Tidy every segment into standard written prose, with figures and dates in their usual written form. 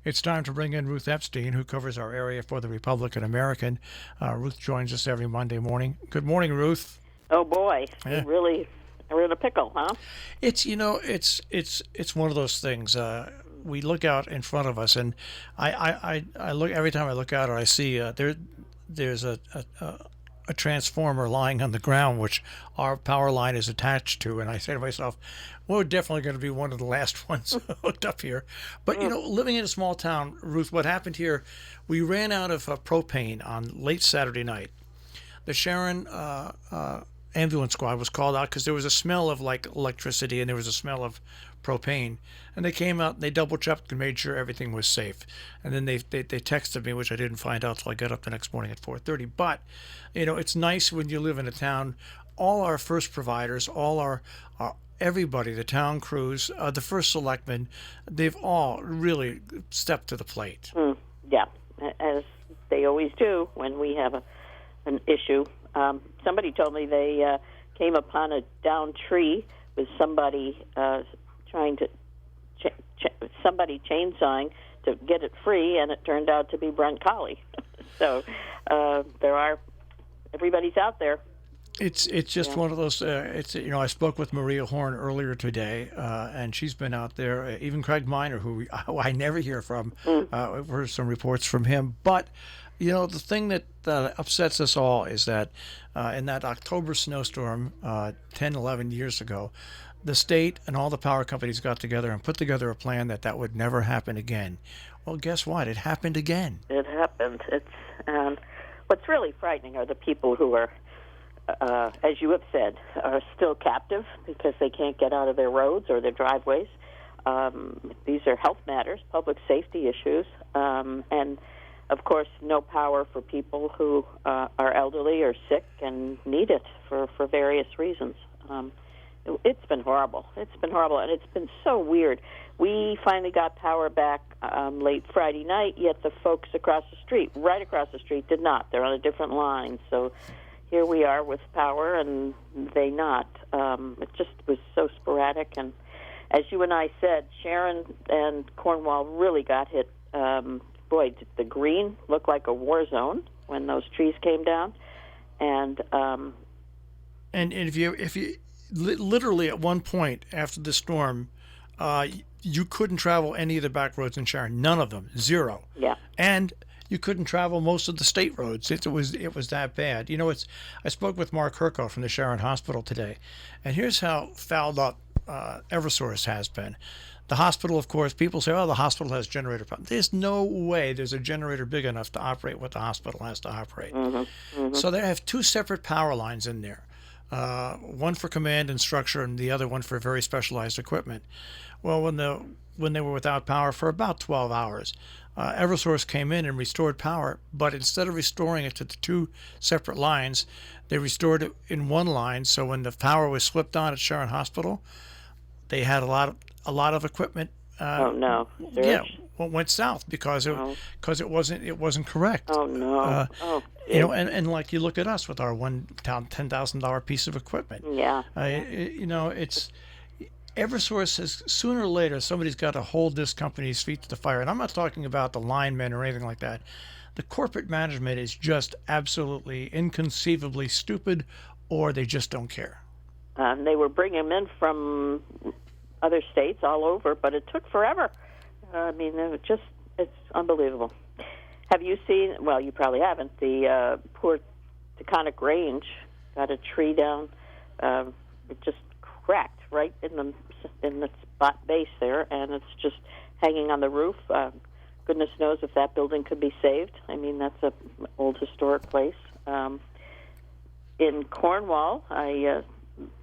It's time to bring in Ruth Epstein, who covers our area for the Republican-American. Ruth joins us every Monday morning. Good morning, Ruth. Oh boy, Yeah. you really are in a pickle, huh? It's one of those things. We look out in front of us, and I look every time I look out, I see there's a transformer lying on the ground, which our power line is attached to. And I say to myself, well, we're definitely going to be one of the last ones hooked up here. But, living in a small town, Ruth, what happened here, we ran out of propane on late Saturday night. The Sharon ambulance squad was called out because there was a smell of like electricity and there was a smell of propane, and they came out and they double checked and made sure everything was safe. And then they texted me, which I didn't find out till I got up the next morning at 4:30. But it's nice when you live in a town. All our first providers, all our everybody, the town crews, the first selectmen, they've all really stepped to the plate. Yeah, as they always do when we have an issue. Somebody told me they came upon a downed tree with somebody trying to somebody chainsawing to get it free, and it turned out to be Brent Colley. So everybody's out there. It's just one of those. I spoke with Maria Horn earlier today, and she's been out there. Even Craig Miner, who I never hear from, I've heard some reports from him. But the thing that upsets us all is that in that October snowstorm 10, 11 years ago, the state and all the power companies got together and put together a plan that would never happen again. Well, guess what? It happened again. It happened. What's really frightening are the people who are, as you have said, are still captive because they can't get out of their roads or their driveways. These are health matters, public safety issues, and of course, no power for people who are elderly or sick and need it for various reasons. It's been horrible. It's been horrible, and it's been so weird. We finally got power back late Friday night, yet the folks across the street, right across the street, did not. They're on a different line. So here we are with power, and they not. It just was so sporadic. And as you and I said, Sharon and Cornwall really got hit. Boy, did the green look like a war zone when those trees came down. And if you literally at one point after the storm, you couldn't travel any of the back roads in Sharon, none of them, zero. Yeah. And you couldn't travel most of the state roads. It was that bad. I spoke with Mark Herco from the Sharon Hospital today, and here's how fouled up Eversource has been. The hospital, of course, people say, oh, the hospital has generator problems. There's no way there's a generator big enough to operate what the hospital has to operate. So they have two separate power lines in there, one for command and structure and the other one for very specialized equipment. Well, when they were without power for about 12 hours, Eversource came in and restored power, but instead of restoring it to the two separate lines, they restored it in one line. So when the power was flipped on at Sharon Hospital, they had a lot of equipment. Oh no! Yeah, went south because it wasn't correct. Oh no! And like you look at us with our $10,000 piece of equipment. Yeah. It's Eversource has sooner or later somebody's got to hold this company's feet to the fire. And I'm not talking about the linemen or anything like that. The corporate management is just absolutely inconceivably stupid, or they just don't care. They were bringing them in from other states all over, but it took forever. It's unbelievable. Have you seen, well, you probably haven't, the poor Taconic Range got a tree down. It just cracked right in the spot base there, and it's just hanging on the roof. Goodness knows if that building could be saved. That's an old historic place. In Cornwall, I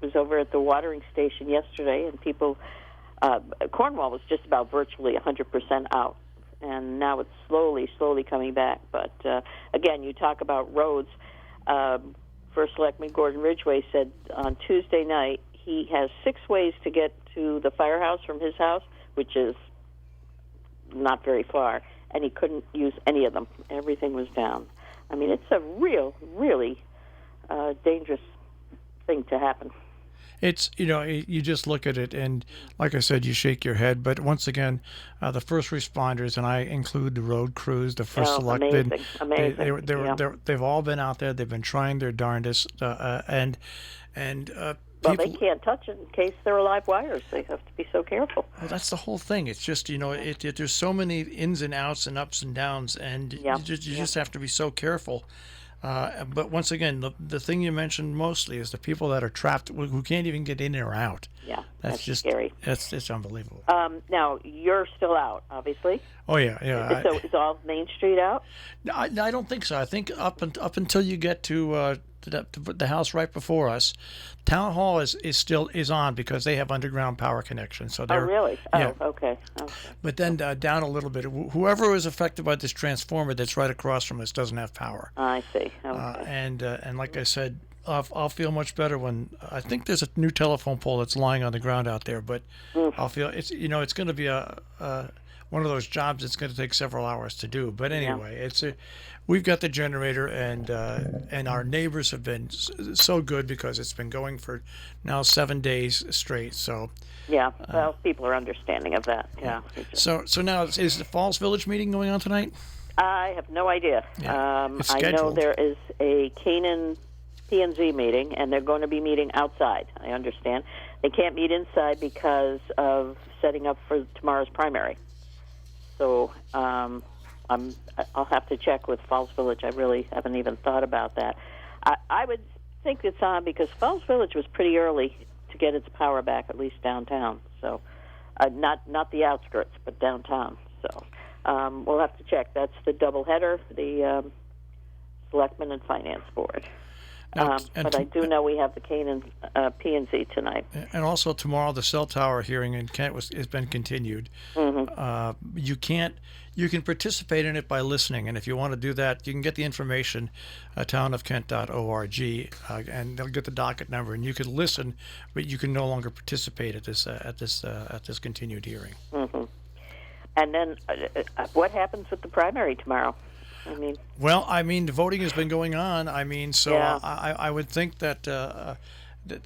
was over at the watering station yesterday, and people, Cornwall was just about virtually 100% out, and now it's slowly coming back. But again, you talk about roads. First Selectman Gordon Ridgway said on Tuesday night he has 6 ways to get to the firehouse from his house, which is not very far, and he couldn't use any of them. Everything was down. It's a really dangerous thing to happen. It's, you just look at it, and like I said, you shake your head. But once again, the first responders, and I include the road crews, the first Oh, selected, amazing. Yeah. they've all been out there. They've been trying their darndest, and Well, they people. can't touch it in case they're live wires. They have to be so careful. Well, that's the whole thing. It's just, there's so many ins and outs and ups and downs, and Yeah. you just have to be so careful. But once again, the thing you mentioned mostly is the people that are trapped, who can't even get in or out. Yeah, That's just scary. It's unbelievable. Now, you're still out, obviously. Oh yeah, yeah. So is all Main Street out? I don't think so. I think up until you get to the house right before us, Town Hall is still on because they have underground power connection. So Oh, they're really? yeah. Oh, okay. But then down a little bit, whoever is affected by this transformer that's right across from us doesn't have power. I see. Okay. And like I said, I'll feel much better when I think there's a new telephone pole that's lying on the ground out there. But I'll feel it's going to be a one of those jobs that's going to take several hours to do. But anyway, we've got the generator, and our neighbors have been so good because it's been going for now 7 days straight. So Yeah, well, people are understanding of that. Yeah. so now is the Falls Village meeting going on tonight? I have no idea. Yeah, it's I know scheduled. there is a Canaan P&Z meeting, and they're going to be meeting outside, I understand. They can't meet inside because of setting up for tomorrow's primary. So I'll have to check with Falls Village. I really haven't even thought about that. I would think it's on because Falls Village was pretty early to get its power back, at least downtown. So not the outskirts, but downtown. So we'll have to check. That's the doubleheader, the Selectmen and Finance Board. But I do know we have the Canaan P&Z tonight. And also tomorrow, the cell tower hearing in Kent has been continued. Mm-hmm. You can participate in it by listening, and if you want to do that, you can get the information at townofkent.org, and they'll get the docket number, and you can listen, but you can no longer participate at this continued hearing. Mm-hmm. And then what happens with the primary tomorrow? The voting has been going on. So Yeah. I would think that the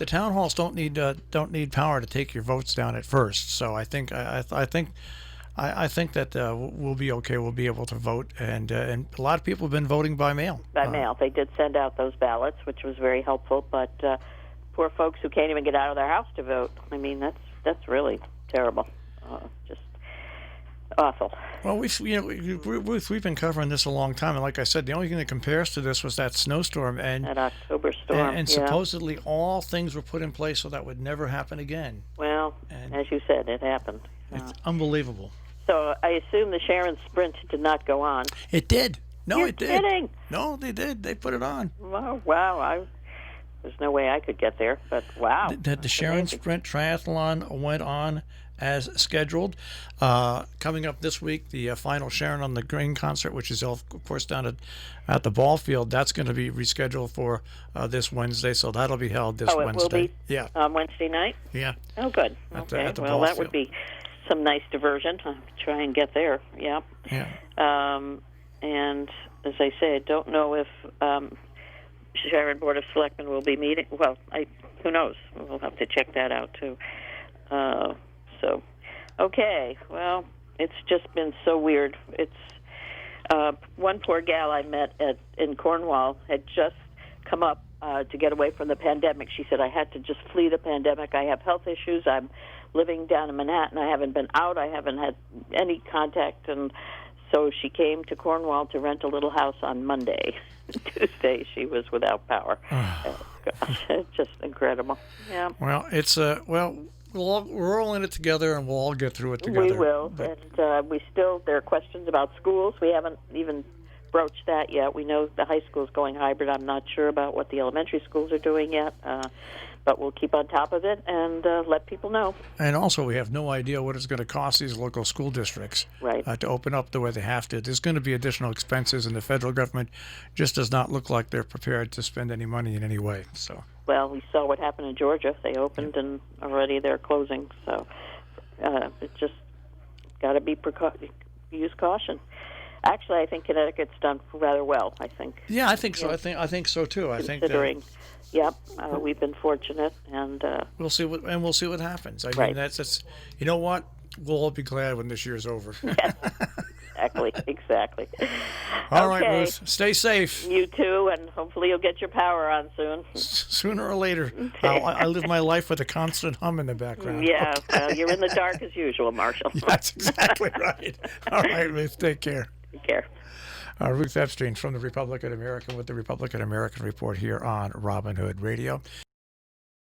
town halls don't need power to take your votes down at first. So I think that we'll be okay. We'll be able to vote, and a lot of people have been voting by mail. By mail. They did send out those ballots, which was very helpful. But poor folks who can't even get out of their house to vote. That's really terrible. Just awful. Well, we've been covering this a long time, and like I said, the only thing that compares to this was that snowstorm and that October storm. and supposedly all things were put in place so that would never happen again. Well, as you said, it happened. It's unbelievable. So I assume the Sharon Sprint did not go on. It did. No, You're it did. kidding. No, they did. They put it on. Wow. There's no way I could get there, but wow. The Sharon Sprint Triathlon went on as scheduled. Coming up this week, the final Sharon on the Green concert, which is of course down at the ball field, that's going to be rescheduled for this Wednesday, so that'll be held this Wednesday. Will be yeah. On Wednesday night? Yeah. Oh, good. At Okay. the Well, ball that would field. be some nice diversion. I'll try and get there. Yeah. Yeah. And as I say, I don't know if Sharon Board of Selectmen will be meeting. Well, who knows? We'll have to check that out too. Okay. Well, it's just been so weird. It's one poor gal I met in Cornwall had just come up to get away from the pandemic. She said, I had to just flee the pandemic. I have health issues. I'm living down in Manhattan. I haven't been out. I haven't had any contact. And so she came to Cornwall to rent a little house on Monday. Tuesday, she was without power. Oh, gosh, it's just incredible. Yeah. Well, it's we're all in it together, and we'll all get through it together. We will. But And there are questions about schools. We haven't even broached that yet. We know the high school's going hybrid. I'm not sure about what the elementary schools are doing yet, but we'll keep on top of it and let people know. And also, we have no idea what it's going to cost these local school districts to open up the way they have to. There's going to be additional expenses, and the federal government just does not look like they're prepared to spend any money in any way. So. Well, we saw what happened in Georgia. They opened, and already they're closing. So it's just got to use caution. Actually, I think Connecticut's done rather well. I think. Yeah, I think so. Yeah. I think so too. I think that Considering, yep, we've been fortunate, and we'll see what happens. I mean, Right. that's you know what? We'll all be glad when this year's over. yes, exactly. All right, Okay. Ruth. Stay safe. You too, and hopefully you'll get your power on soon. Sooner or later, I live my life with a constant hum in the background. Yeah, Okay. well, you're in the dark as usual, Marshall. That's exactly right. All right, Ruth. Take care. Take care. Ruth Epstein from the Republican-American with the Republican-American Report here on Robin Hood Radio.